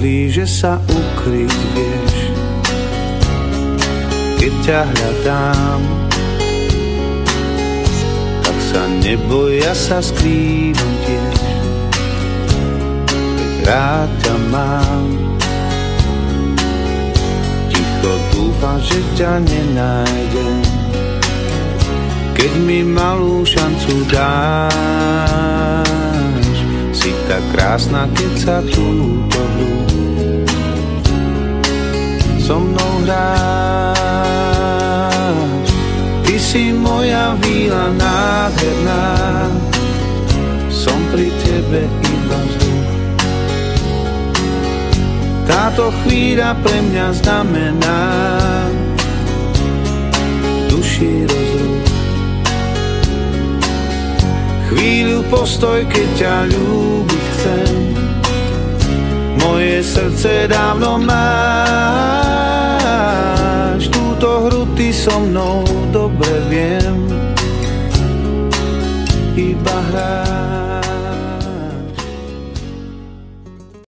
myslíš, že sa ukryť vieš. Keď ťa hľadám, tak sa neboj, ja sa skrývam tiež. Veď rád ťa mám, ticho dúfam, že ťa nenájdem. Keď mi malú šancu dáš, si tak krásna, keď sa túto hru so mnou hráš. Ty si moja víla nádherná, som pri tebe iba vzduch. Táto chvíľa pre mňa znamená duši rozruch. Chvíľu postoj, keď ťa ľúbiť chcem, moje srdce dávno máš. Túto hru ty so mnou dobre viem, iba hrám.